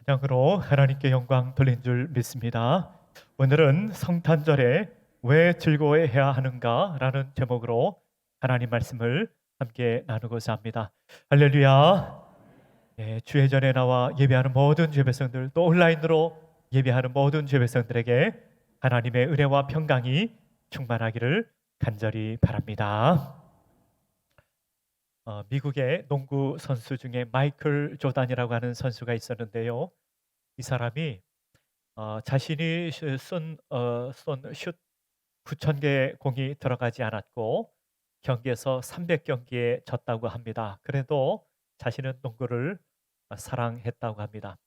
찬양으로 하나님께 영광 돌린 줄 믿습니다. 오늘은 성탄절에 왜 즐거워해야 하는가라는 제목으로 하나님 말씀을 함께 나누고자 합니다. 할렐루야. 주의 전에 나와 예배하는 모든 주의 백성들, 또 온라인으로 예배하는 모든 주의 백성들에게 하나님의 은혜와 평강이 충만하기를 간절히 바랍니다. 미국의 농구 선수 중에 마이클 조단이라고 하는 선수가 있었는데요. 이 사람이 자신이 쏜 슛 9,000개의 공이 들어가지 않았고 경기에서 300경기에 졌다고 합니다. 그래도 자신은 농구를 사랑했다고 합니다.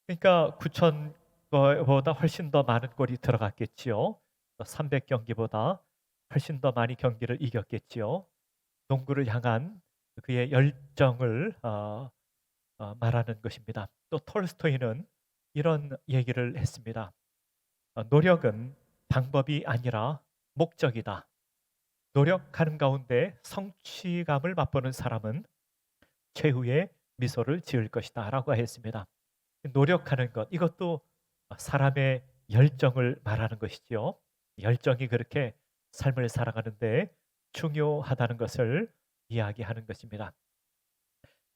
그러니까 9,000 거보다 훨씬 더 많은 골이 들어갔겠지요. 300경기보다 훨씬 더 많이 경기를 이겼겠지요. 농구를 향한 그의 열정을 말하는 것입니다. 또 톨스토이는 이런 얘기를 했습니다. 노력은 방법이 아니라 목적이다. 노력하는 가운데 성취감을 맛보는 사람은 최후의 미소를 지을 것이다 라고 했습니다. 노력하는 것, 이것도 사람의 열정을 말하는 것이지요. 열정이 그렇게 삶을 살아가는데 중요하다는 것을 이야기하는 것입니다.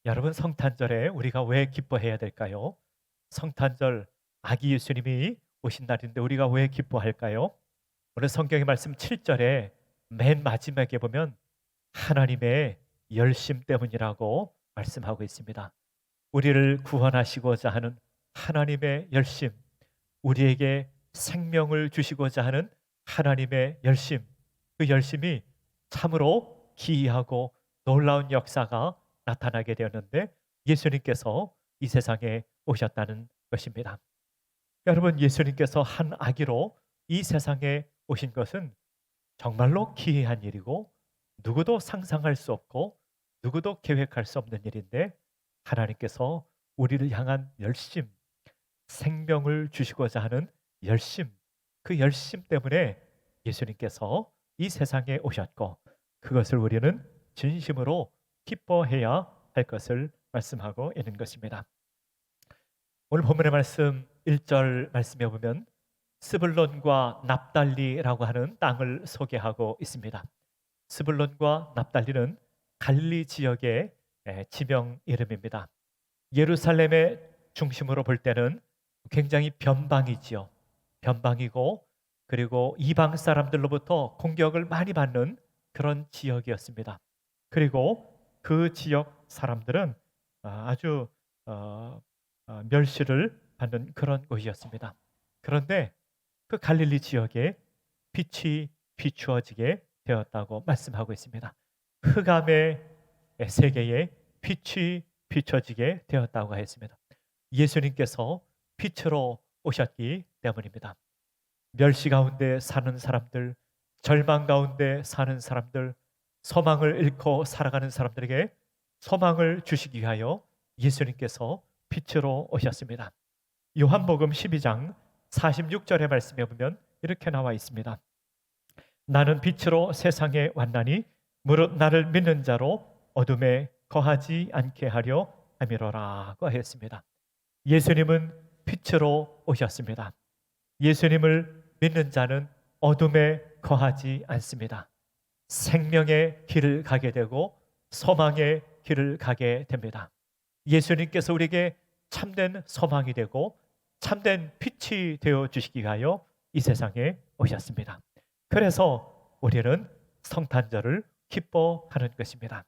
여러분, 성탄절에 우리가 왜 기뻐해야 될까요? 성탄절, 아기 예수님이 오신 날인데 우리가 왜 기뻐할까요? 오늘 성경의 말씀 7절에 맨 마지막에 보면 하나님의 열심 때문이라고 말씀하고 있습니다. 우리를 구원하시고자 하는 하나님의 열심, 우리에게 생명을 주시고자 하는 하나님의 열심, 그 열심이 참으로 기이하고 놀라운 역사가 나타나게 되었는데 예수님께서 이 세상에 오셨다는 것입니다. 여러분, 예수님께서 한 아기로 이 세상에 오신 것은 정말로 기이한 일이고 누구도 상상할 수 없고 누구도 계획할 수 없는 일인데 하나님께서 우리를 향한 열심, 생명을 주시고자 하는 열심, 그 열심 때문에 예수님께서 이 세상에 오셨고 그것을 우리는 진심으로 기뻐해야 할 것을 말씀하고 있는 것입니다. 오늘 본문의 말씀 1절 말씀에 보면 스불론과 납달리라고 하는 땅을 소개하고 있습니다. 스불론과 납달리는 갈릴리 지역의 지명 이름입니다. 예루살렘의 중심으로 볼 때는 굉장히 변방이지요. 변방이고 그리고 이방 사람들로부터 공격을 많이 받는 그런 지역이었습니다. 그리고 그 지역 사람들은 아주 멸시를 받는 그런 곳이었습니다. 그런데 그 갈릴리 지역에 빛이 비추어지게 되었다고 말씀하고 있습니다. 흑암의 세계에 빛이 비춰지게 되었다고 했습니다. 예수님께서 빛으로 오셨기 때문입니다. 멸시 가운데 사는 사람들, 절망 가운데 사는 사람들, 소망을 잃고 살아가는 사람들에게 소망을 주시기 위하여 예수님께서 빛으로 오셨습니다. 요한복음 12장 46절의 말씀에 보면 이렇게 나와 있습니다. 나는 빛으로 세상에 왔나니 무릇 나를 믿는 자로 어둠에 거하지 않게 하려 함이로라고 했습니다. 예수님은 빛으로 오셨습니다. 예수님을 믿는 자는 어둠에 거하지 않습니다. 생명의 길을 가게 되고 소망의 길을 가게 됩니다. 예수님께서 우리에게 참된 소망이 되고 참된 빛이 되어 주시기 위하여 이 세상에 오셨습니다. 그래서 우리는 성탄절을 기뻐하는 것입니다.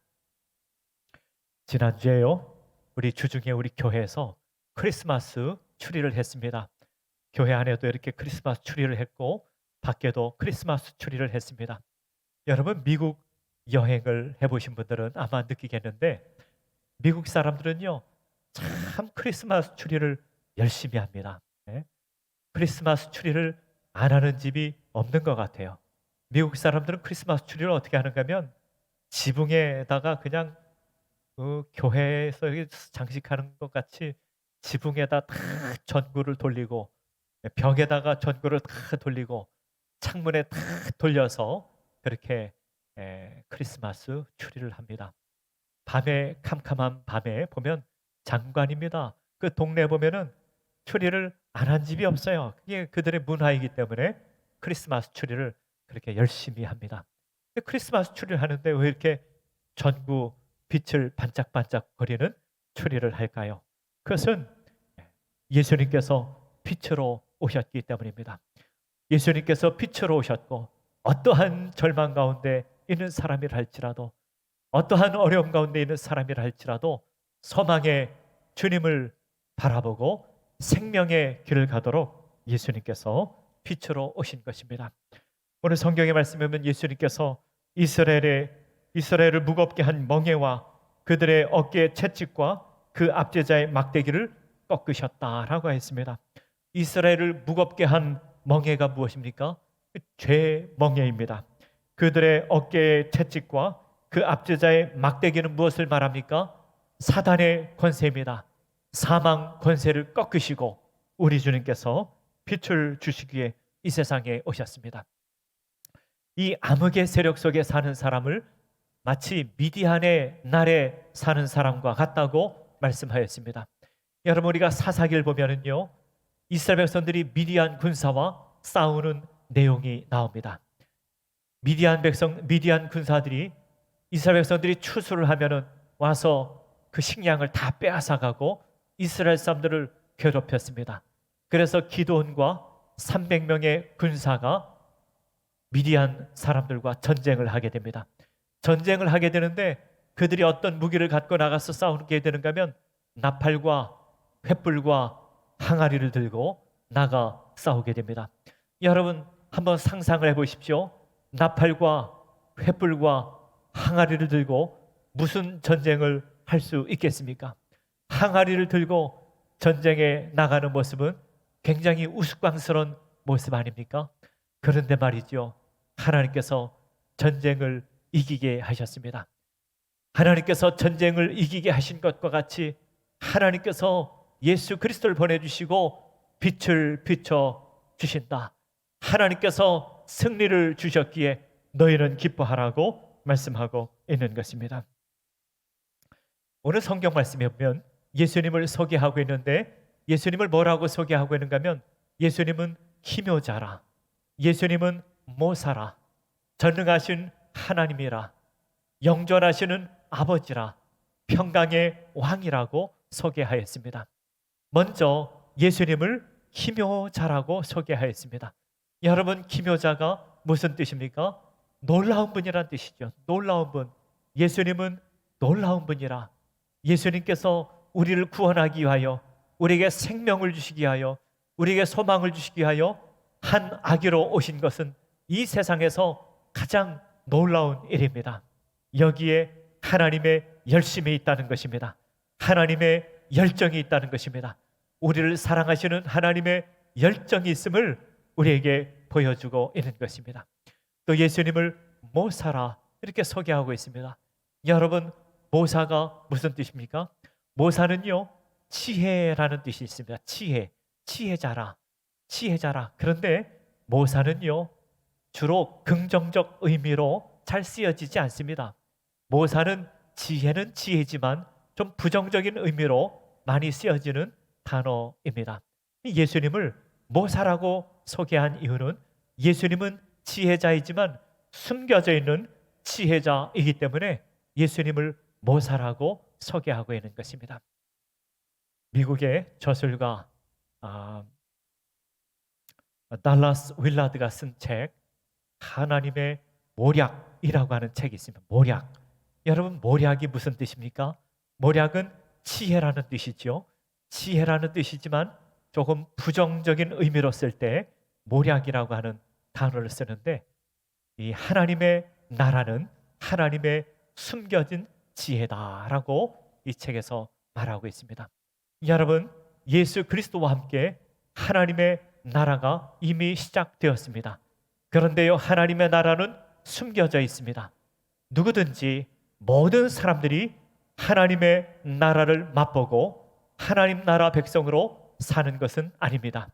지난주에요, 우리 주중에 우리 교회에서 크리스마스 추리를 했습니다. 교회 안에도 이렇게 크리스마스 추리를 했고 밖에도 크리스마스 추리를 했습니다. 여러분, 미국 여행을 해보신 분들은 아마 느끼겠는데 미국 사람들은요 참 크리스마스 추리를 열심히 합니다. 네? 크리스마스 추리를 안 하는 집이 없는 것 같아요. 미국 사람들은 크리스마스 추리를 어떻게 하는가 하면 지붕에다가 그냥 그 교회에서 장식하는 것 같이 지붕에다 다 전구를 돌리고 벽에다가 전구를 다 돌리고 창문에 다 돌려서 그렇게 크리스마스 추리를 합니다. 밤에 캄캄한 밤에 보면 장관입니다. 그 동네에 보면은 추리를 안 한 집이 없어요. 그게 그들의 문화이기 때문에 크리스마스 추리를 그렇게 열심히 합니다. 근데 크리스마스 추리를 하는데 왜 이렇게 전구 빛을 반짝반짝 거리는 추리를 할까요? 그것은 예수님께서 빛으로 오셨기 때문입니다. 예수님께서 빛으로 오셨고 어떠한 절망 가운데 있는 사람이라 할지라도 어떠한 어려움 가운데 있는 사람이라 할지라도 소망의 주님을 바라보고 생명의 길을 가도록 예수님께서 빛으로 오신 것입니다. 오늘 성경의 말씀에 보면 예수님께서 이스라엘을 무겁게 한 멍에와 그들의 어깨의 채찍과 그 압제자의 막대기를 꺾으셨다라고 했습니다. 이스라엘을 무겁게 한 멍에가 무엇입니까? 죄의 멍에입니다. 그들의 어깨의 채찍과 그 압제자의 막대기는 무엇을 말합니까? 사단의 권세입니다. 사망 권세를 꺾으시고 우리 주님께서 빛을 주시기 위해 이 세상에 오셨습니다. 이 암흑의 세력 속에 사는 사람을 마치 미디안의 날에 사는 사람과 같다고 말씀하였습니다. 여러분, 우리가 사사기를 보면은요, 이스라엘 백성들이 미디안 군사와 싸우는 내용이 나옵니다. 미디안 군사들이 이스라엘 백성들이 추수를 하면은 와서 그 식량을 다 빼앗아가고 이스라엘 사람들을 괴롭혔습니다. 그래서 기드온과 300명의 군사가 미디안 사람들과 전쟁을 하게 됩니다. 전쟁을 하게 되는데 그들이 어떤 무기를 갖고 나가서 싸우게 되는가 하면 나팔과 횃불과 항아리를 들고 나가 싸우게 됩니다. 여러분, 한번 상상을 해보십시오. 나팔과 횃불과 항아리를 들고 무슨 전쟁을 할 수 있겠습니까? 항아리를 들고 전쟁에 나가는 모습은 굉장히 우스꽝스러운 모습 아닙니까? 그런데 말이죠, 하나님께서 전쟁을 이기게 하셨습니다. 하나님께서 전쟁을 이기게 하신 것과 같이 하나님께서 예수 그리스도를 보내주시고 빛을 비춰 주신다. 하나님께서 승리를 주셨기에 너희는 기뻐하라고 말씀하고 있는 것입니다. 오늘 성경 말씀에 보면 예수님을 소개하고 있는데 예수님을 뭐라고 소개하고 있는가 하면 예수님은 기묘자라, 예수님은 모사라, 전능하신 하나님이라, 영존하시는 아버지라, 평강의 왕이라고 소개하였습니다. 먼저 예수님을 기묘자라고 소개하였습니다. 여러분, 기묘자가 무슨 뜻입니까? 놀라운 분이란 뜻이죠. 놀라운 분. 예수님은 놀라운 분이라. 예수님께서 우리를 구원하기 위하여, 우리에게 생명을 주시기 위하여, 우리에게 소망을 주시기 위하여 한 아기로 오신 것은 이 세상에서 가장 놀라운 일입니다. 여기에 하나님의 열심이 있다는 것입니다. 하나님의 열정이 있다는 것입니다. 우리를 사랑하시는 하나님의 열정이 있음을 우리에게 보여주고 있는 것입니다. 또 예수님을 모사라 이렇게 소개하고 있습니다. 여러분, 모사가 무슨 뜻입니까? 모사는요, 지혜라는 뜻이 있습니다. 지혜자라. 그런데 모사는요, 주로 긍정적 의미로 잘 쓰여지지 않습니다. 모사는 지혜는 지혜지만 좀 부정적인 의미로 많이 쓰여지는 단어입니다. 예수님을 모사라고 소개한 이유는 예수님은 지혜자이지만 숨겨져 있는 지혜자이기 때문에 예수님을 모사라고 소개하고 있는 것입니다. 미국의 저술가 달라스 윌라드가 쓴 책 하나님의 모략이라고 하는 책이 있습니다. 모략. 여러분, 모략이 무슨 뜻입니까? 모략은 지혜라는 뜻이죠. 지혜라는 뜻이지만 조금 부정적인 의미로 쓸 때 모략이라고 하는 단어를 쓰는데, 이 하나님의 나라는 하나님의 숨겨진 지혜다라고 이 책에서 말하고 있습니다. 여러분, 예수 그리스도와 함께 하나님의 나라가 이미 시작되었습니다. 그런데요, 하나님의 나라는 숨겨져 있습니다. 누구든지 모든 사람들이 하나님의 나라를 맛보고 하나님 나라 백성으로 사는 것은 아닙니다.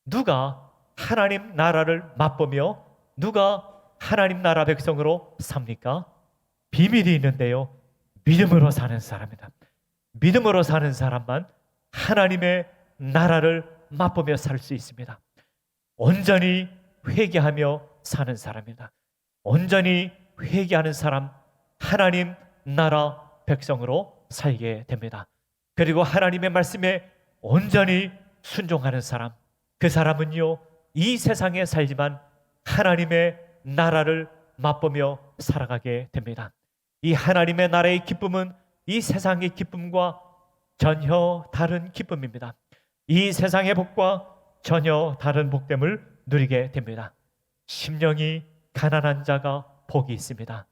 누가 하나님 나라를 맛보며 누가 하나님 나라 백성으로 삽니까? 비밀이 있는데요, 믿음으로 사는 사람이다. 믿음으로 사는 사람만 하나님의 나라를 맛보며 살 수 있습니다. 온전히 회개하며 사는 사람입니다. 온전히 회개하는 사람, 하나님 나라 백성으로 살게 됩니다. 그리고 하나님의 말씀에 온전히 순종하는 사람, 그 사람은요, 이 세상에 살지만 하나님의 나라를 맛보며 살아가게 됩니다. 이 하나님의 나라의 기쁨은 이 세상의 기쁨과 전혀 다른 기쁨입니다. 이 세상의 복과 전혀 다른 복됨을 누리게 됩니다. 심령이 가난한 자가 복이 있습니다.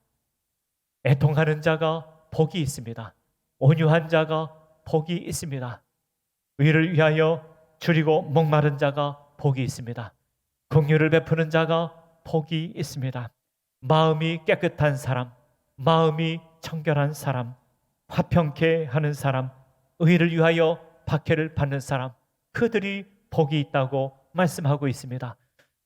애통하는 자가 복이 있습니다. 온유한 자가 복이 있습니다. 의를 위하여 줄이고 목마른 자가 복이 있습니다. 긍휼을 베푸는 자가 복이 있습니다. 마음이 깨끗한 사람, 마음이 청결한 사람, 화평케 하는 사람, 의를 위하여 박해를 받는 사람, 그들이 복이 있다고 말씀하고 있습니다.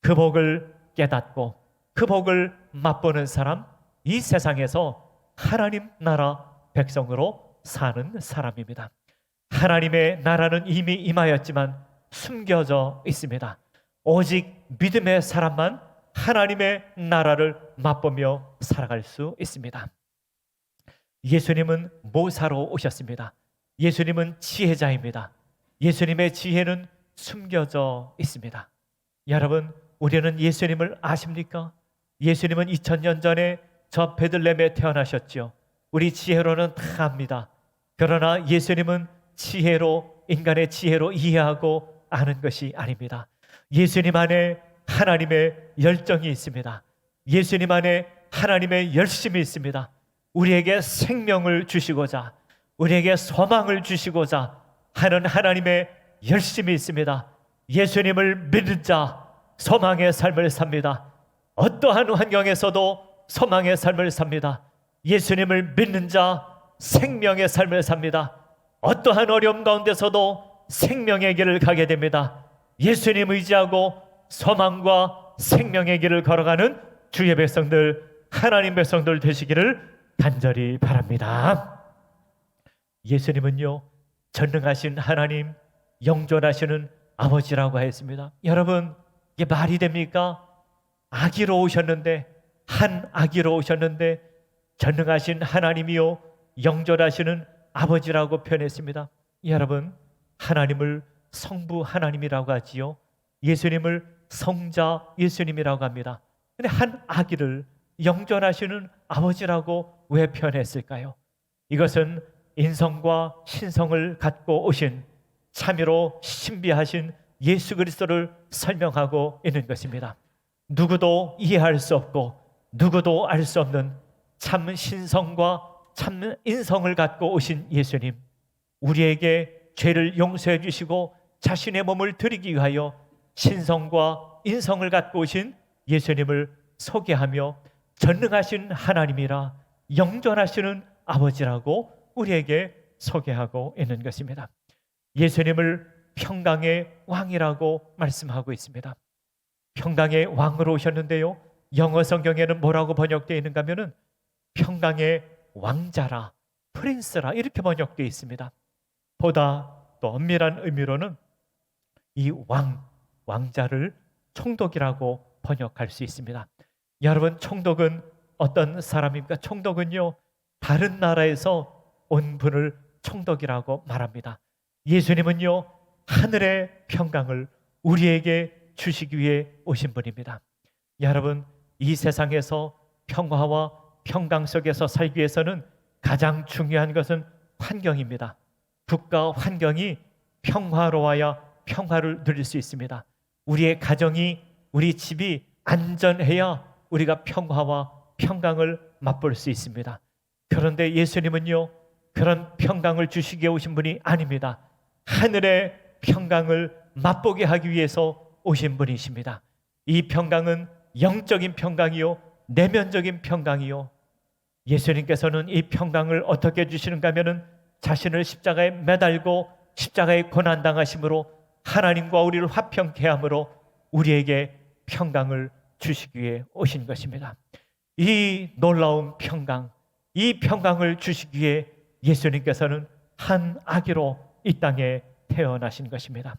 그 복을 깨닫고 그 복을 맛보는 사람, 이 세상에서 하나님 나라 백성으로 사는 사람입니다. 하나님의 나라는 이미 임하였지만 숨겨져 있습니다. 오직 믿음의 사람만 하나님의 나라를 맛보며 살아갈 수 있습니다. 예수님은 모사로 오셨습니다. 예수님은 지혜자입니다. 예수님의 지혜는 숨겨져 있습니다. 여러분, 우리는 예수님을 아십니까? 예수님은 2000년 전에 저 베들레헴에 태어나셨죠. 우리 지혜로는 다 압니다. 그러나 예수님은 지혜로, 인간의 지혜로 이해하고 아는 것이 아닙니다. 예수님 안에 하나님의 열정이 있습니다. 예수님 안에 하나님의 열심이 있습니다. 우리에게 생명을 주시고자, 우리에게 소망을 주시고자 하는 하나님의 열심이 있습니다. 예수님을 믿는 자 소망의 삶을 삽니다. 어떠한 환경에서도 소망의 삶을 삽니다. 예수님을 믿는 자 생명의 삶을 삽니다. 어떠한 어려움 가운데서도 생명의 길을 가게 됩니다. 예수님 의지하고 소망과 생명의 길을 걸어가는 주의 백성들, 하나님 백성들 되시기를 간절히 바랍니다. 예수님은요, 전능하신 하나님, 영존하시는 아버지라고 했습니다. 여러분, 이게 말이 됩니까? 아기로 오셨는데, 한 아기로 오셨는데 전능하신 하나님이요 영존하시는 아버지라고 표현했습니다. 여러분, 하나님을 성부 하나님이라고 하지요. 예수님을 성자 예수님이라고 합니다. 근데 한 아기를 영존하시는 아버지라고 왜 표현했을까요? 이것은 인성과 신성을 갖고 오신 참으로 신비하신 예수 그리스도를 설명하고 있는 것입니다. 누구도 이해할 수 없고 누구도 알 수 없는 참 신성과 참 인성을 갖고 오신 예수님, 우리에게 죄를 용서해 주시고 자신의 몸을 드리기 위하여 신성과 인성을 갖고 오신 예수님을 소개하며 전능하신 하나님이라 영존하시는 아버지라고 우리에게 소개하고 있는 것입니다. 예수님을 평강의 왕이라고 말씀하고 있습니다. 평강의 왕으로 오셨는데요, 영어 성경에는 뭐라고 번역되어 있는가 하면은 평강의 왕자라, 프린스라 이렇게 번역되어 있습니다. 보다 또 엄밀한 의미로는 이 왕자를 총독이라고 번역할 수 있습니다. 여러분, 총독은 어떤 사람입니까? 총독은요, 다른 나라에서 온 분을 총독이라고 말합니다. 예수님은요, 하늘의 평강을 우리에게 주시기 위해 오신 분입니다. 여러분, 이 세상에서 평화와 평강 속에서 살기 위해서는 가장 중요한 것은 환경입니다. 국가 환경이 평화로워야 평화를 누릴 수 있습니다. 우리의 가정이, 우리 집이 안전해야 우리가 평화와 평강을 맛볼 수 있습니다. 그런데 예수님은요, 그런 평강을 주시기 위해 오신 분이 아닙니다. 하늘의 평강을 맛보게 하기 위해서 오신 분이십니다. 이 평강은 영적인 평강이요, 내면적인 평강이요. 예수님께서는 이 평강을 어떻게 주시는가 하면은 자신을 십자가에 매달고 십자가에 고난당하심으로 하나님과 우리를 화평케 함으로 우리에게 평강을 주시기 위해 오신 것입니다. 이 놀라운 평강, 이 평강을 주시기 위해 예수님께서는 한 아기로 이 땅에 태어나신 것입니다.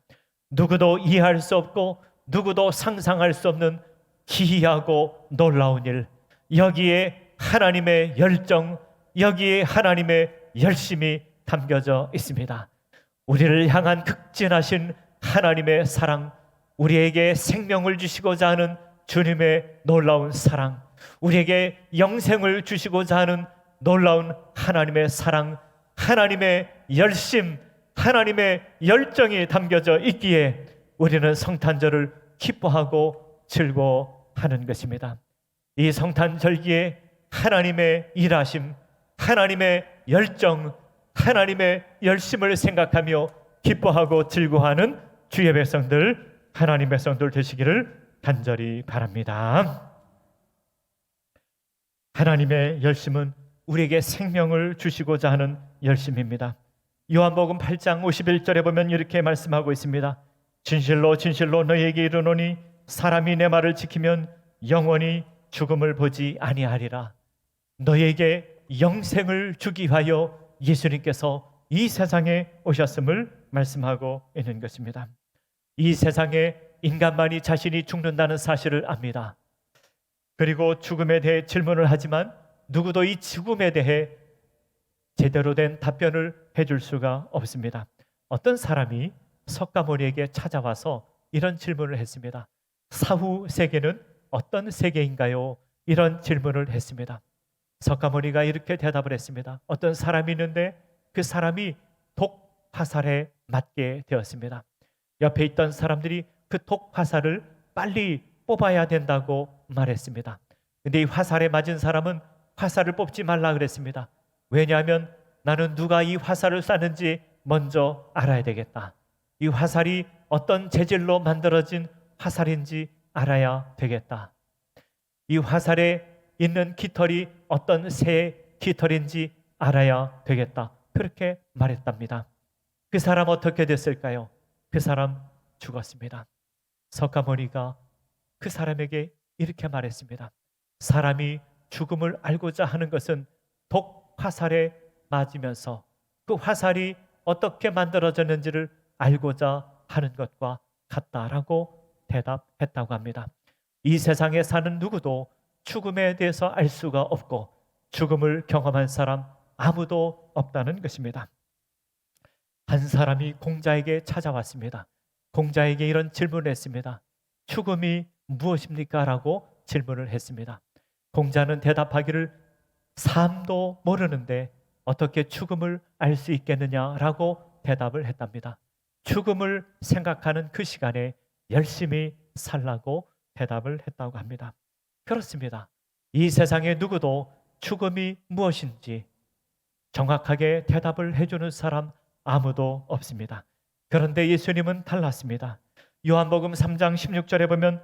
누구도 이해할 수 없고 누구도 상상할 수 없는 기이하고 놀라운 일, 여기에 하나님의 열정, 여기에 하나님의 열심이 담겨져 있습니다. 우리를 향한 극진하신 하나님의 사랑, 우리에게 생명을 주시고자 하는 주님의 놀라운 사랑, 우리에게 영생을 주시고자 하는 놀라운 하나님의 사랑, 하나님의 열심, 하나님의 열정이 담겨져 있기에 우리는 성탄절을 기뻐하고 즐거워하는 것입니다. 이 성탄절기에 하나님의 일하심, 하나님의 열정, 하나님의 열심을 생각하며 기뻐하고 즐거워하는 주의 백성들, 하나님의 백성들 되시기를 간절히 바랍니다. 하나님의 열심은 우리에게 생명을 주시고자 하는 열심입니다. 요한복음 8장 51절에 보면 이렇게 말씀하고 있습니다. 진실로 진실로 너희에게 이르노니 사람이 내 말을 지키면 영원히 죽음을 보지 아니하리라. 너희에게 영생을 주기 위하여 예수님께서 이 세상에 오셨음을 말씀하고 있는 것입니다. 이 세상에 인간만이 자신이 죽는다는 사실을 압니다. 그리고 죽음에 대해 질문을 하지만 누구도 이 죽음에 대해 제대로 된 답변을 해줄 수가 없습니다. 어떤 사람이 석가모니에게 찾아와서 이런 질문을 했습니다. 사후 세계는 어떤 세계인가요? 이런 질문을 했습니다. 석가모니가 이렇게 대답을 했습니다. 어떤 사람이 있는데 그 사람이 독 화살에 맞게 되었습니다. 옆에 있던 사람들이 그 독 화살을 빨리 뽑아야 된다고 말했습니다. 근데 이 화살에 맞은 사람은 화살을 뽑지 말라 그랬습니다. 왜냐하면 나는 누가 이 화살을 쐈는지 먼저 알아야 되겠다. 이 화살이 어떤 재질로 만들어진 화살인지 알아야 되겠다. 이 화살에 있는 깃털이 어떤 새의 깃털인지 알아야 되겠다. 그렇게 말했답니다. 그 사람 어떻게 됐을까요? 그 사람 죽었습니다. 석가모니가 그 사람에게 이렇게 말했습니다. 사람이 죽음을 알고자 하는 것은 독 화살에 맞으면서 그 화살이 어떻게 만들어졌는지를 알고자 하는 것과 같다라고 대답했다고 합니다. 이 세상에 사는 누구도 죽음에 대해서 알 수가 없고 죽음을 경험한 사람 아무도 없다는 것입니다. 한 사람이 공자에게 찾아왔습니다. 공자에게 이런 질문을 했습니다. 죽음이 무엇입니까? 라고 질문을 했습니다. 공자는 대답하기를 삶도 모르는데 어떻게 죽음을 알 수 있겠느냐라고 대답을 했답니다. 죽음을 생각하는 그 시간에 열심히 살라고 대답을 했다고 합니다. 그렇습니다. 이 세상에 누구도 죽음이 무엇인지 정확하게 대답을 해주는 사람 아무도 없습니다. 그런데 예수님은 달랐습니다. 요한복음 3장 16절에 보면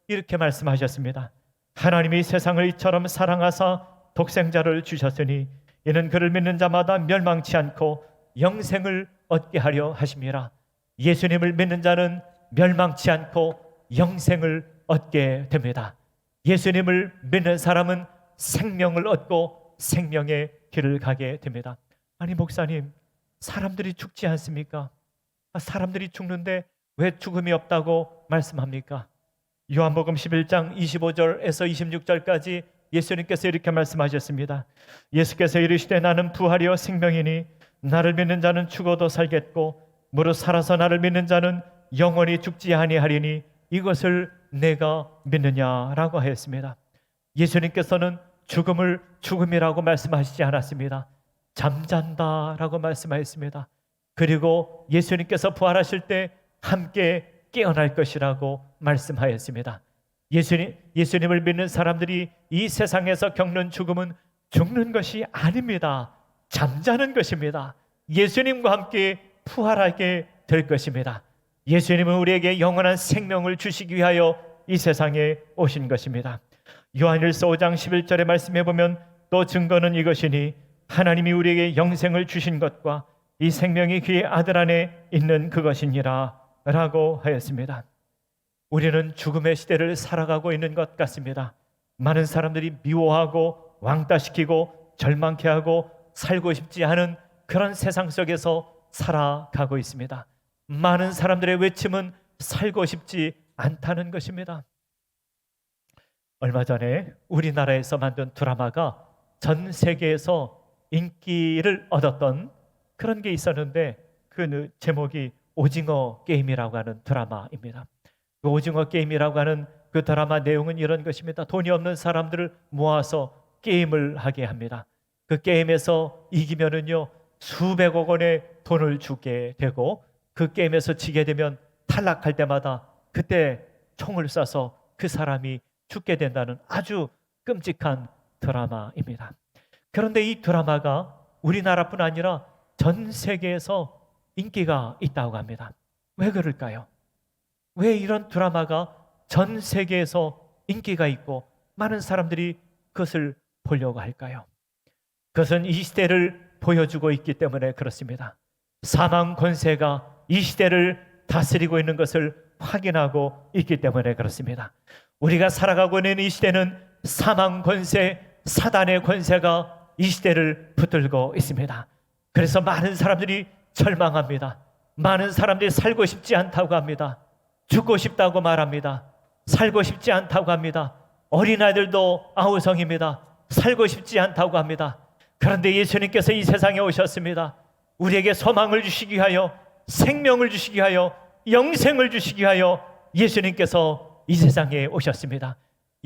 이렇게 말씀하셨습니다. 하나님이 세상을 이처럼 사랑하사 독생자를 주셨으니 이는 그를 믿는 자마다 멸망치 않고 영생을 얻게 하려 하심이라. 예수님을 믿는 자는 멸망치 않고 영생을 얻게 됩니다. 예수님을 믿는 사람은 생명을 얻고 생명의 길을 가게 됩니다. 아니 목사님, 사람들이 죽지 않습니까? 사람들이 죽는데 왜 죽음이 없다고 말씀합니까? 요한복음 11장 25절에서 26절까지 예수님께서 이렇게 말씀하셨습니다. 예수께서 이르시되 나는 부활이요 생명이니 나를 믿는 자는 죽어도 살겠고 무릇 살아서 나를 믿는 자는 영원히 죽지 아니하리니 이것을 내가 믿느냐라고 하였습니다. 예수님께서는 죽음을 죽음이라고 말씀하시지 않았습니다. 잠잔다라고 말씀하였습니다. 그리고 예수님께서 부활하실 때 함께 깨어날 것이라고 말씀하였습니다. 예수님을 믿는 사람들이 이 세상에서 겪는 죽음은 죽는 것이 아닙니다. 잠자는 것입니다. 예수님과 함께 부활하게 될 것입니다. 예수님은 우리에게 영원한 생명을 주시기 위하여 이 세상에 오신 것입니다. 요한일서 5장 11절의 말씀에 보면 또 증거는 이것이니 하나님이 우리에게 영생을 주신 것과 이 생명이 그의 아들 안에 있는 그것이니라 라고 하였습니다. 우리는 죽음의 시대를 살아가고 있는 것 같습니다. 많은 사람들이 미워하고 왕따시키고 절망케 하고 살고 싶지 않은 그런 세상 속에서 살아가고 있습니다. 많은 사람들의 외침은 살고 싶지 않다는 것입니다. 얼마 전에 우리나라에서 만든 드라마가 전 세계에서 인기를 얻었던 그런 게 있었는데, 그 제목이 오징어 게임이라고 하는 드라마입니다. 그 오징어 게임이라고 하는 그 드라마 내용은 이런 것입니다. 돈이 없는 사람들을 모아서 게임을 하게 합니다. 그 게임에서 이기면은요, 수백억 원의 돈을 주게 되고, 그 게임에서 지게 되면 탈락할 때마다 그때 총을 쏴서 그 사람이 죽게 된다는 아주 끔찍한 드라마입니다. 그런데 이 드라마가 우리나라뿐 아니라 전 세계에서 인기가 있다고 합니다. 왜 그럴까요? 왜 이런 드라마가 전 세계에서 인기가 있고 많은 사람들이 그것을 보려고 할까요? 그것은 이 시대를 보여주고 있기 때문에 그렇습니다. 사망 권세가 이 시대를 다스리고 있는 것을 확인하고 있기 때문에 그렇습니다. 우리가 살아가고 있는 이 시대는 사망 권세, 사단의 권세가 이 시대를 붙들고 있습니다. 그래서 많은 사람들이 절망합니다. 많은 사람들이 살고 싶지 않다고 합니다. 죽고 싶다고 말합니다. 살고 싶지 않다고 합니다. 어린아이들도 아우성입니다. 살고 싶지 않다고 합니다. 그런데 예수님께서 이 세상에 오셨습니다. 우리에게 소망을 주시기 위하여, 생명을 주시기 위하여, 영생을 주시기 위하여 예수님께서 이 세상에 오셨습니다.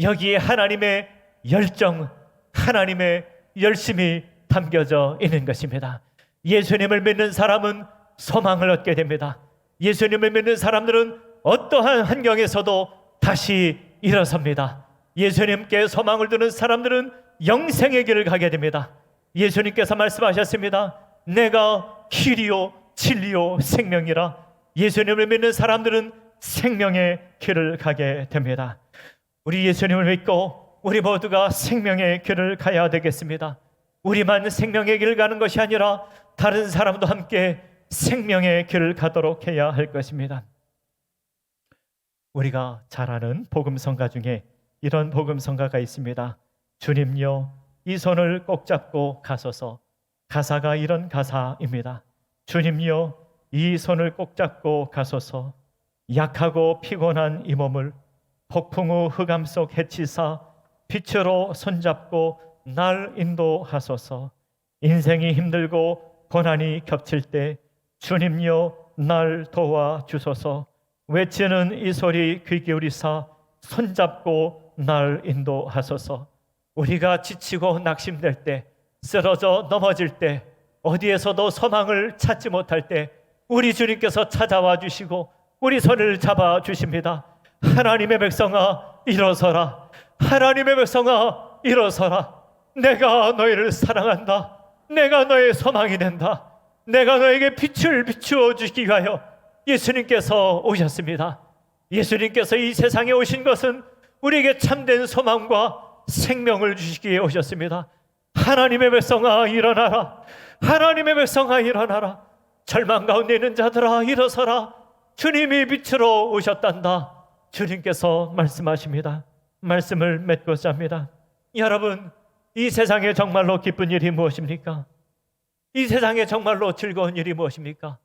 여기에 하나님의 열정, 하나님의 열심이 담겨져 있는 것입니다. 예수님을 믿는 사람은 소망을 얻게 됩니다. 예수님을 믿는 사람들은 어떠한 환경에서도 다시 일어섭니다. 예수님께 소망을 두는 사람들은 영생의 길을 가게 됩니다. 예수님께서 말씀하셨습니다. 내가 길이요 진리요 생명이라. 예수님을 믿는 사람들은 생명의 길을 가게 됩니다. 우리 예수님을 믿고 우리 모두가 생명의 길을 가야 되겠습니다. 우리만 생명의 길을 가는 것이 아니라 다른 사람도 함께 생명의 길을 가도록 해야 할 것입니다. 우리가 잘 아는 복음성가 중에 이런 복음성가가 있습니다. 주님요, 이 손을 꼭 잡고 가소서. 가사가 이런 가사입니다. 주님요, 이 손을 꼭 잡고 가소서. 약하고 피곤한 이 몸을 폭풍 후 흑암 속 해치사 빛으로 손잡고 날 인도하소서. 인생이 힘들고 고난이 겹칠 때 주님요, 날 도와주소서. 외치는 이 소리 귀 기울이사 손잡고 날 인도하소서. 우리가 지치고 낙심될 때, 쓰러져 넘어질 때, 어디에서도 소망을 찾지 못할 때 우리 주님께서 찾아와 주시고 우리 손을 잡아 주십니다. 하나님의 백성아 일어서라. 하나님의 백성아 일어서라. 내가 너희를 사랑한다. 내가 너의 소망이 된다. 내가 너에게 빛을 비추어 주기 위하여 예수님께서 오셨습니다. 예수님께서 이 세상에 오신 것은 우리에게 참된 소망과 생명을 주시기 위해 오셨습니다. 하나님의 백성아 일어나라. 하나님의 백성아 일어나라. 절망 가운데 있는 자들아 일어서라. 주님이 빛으로 오셨단다. 주님께서 말씀하십니다. 말씀을 맺고자 합니다. 여러분, 이 세상에 정말로 기쁜 일이 무엇입니까? 이 세상에 정말로 즐거운 일이 무엇입니까?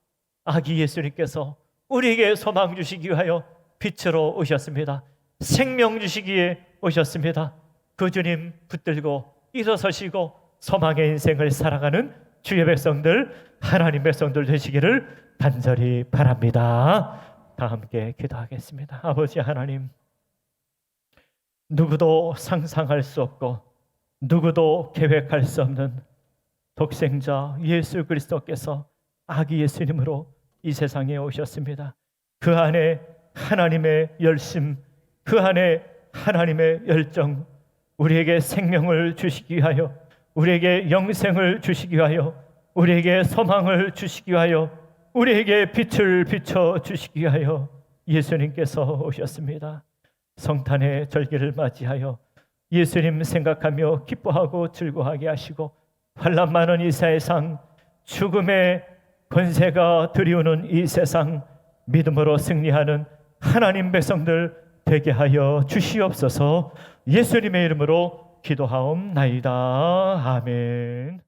아기 예수님께서 우리에게 소망 주시기 위하여 빛으로 오셨습니다. 생명 주시기에 오셨습니다. 그 주님 붙들고 일어서시고 소망의 인생을 살아가는 주의 백성들, 하나님 백성들 되시기를 간절히 바랍니다. 다 함께 기도하겠습니다. 아버지 하나님, 누구도 상상할 수 없고 누구도 계획할 수 없는 독생자 예수 그리스도께서 아기 예수님으로 이 세상에 오셨습니다. 그 안에 하나님의 열심, 그 안에 하나님의 열정, 우리에게 생명을 주시기 위하여, 우리에게 영생을 주시기 위하여, 우리에게 소망을 주시기 위하여, 우리에게 빛을 비춰 주시기 위하여 예수님께서 오셨습니다. 성탄의 절기를 맞이하여 예수님 생각하며 기뻐하고 즐거워하게 하시고, 환난 많은 이 세상, 죽음의 권세가 들이오는 이 세상, 믿음으로 승리하는 하나님 백성들 되게 하여 주시옵소서. 예수님의 이름으로 기도하옵나이다. 아멘.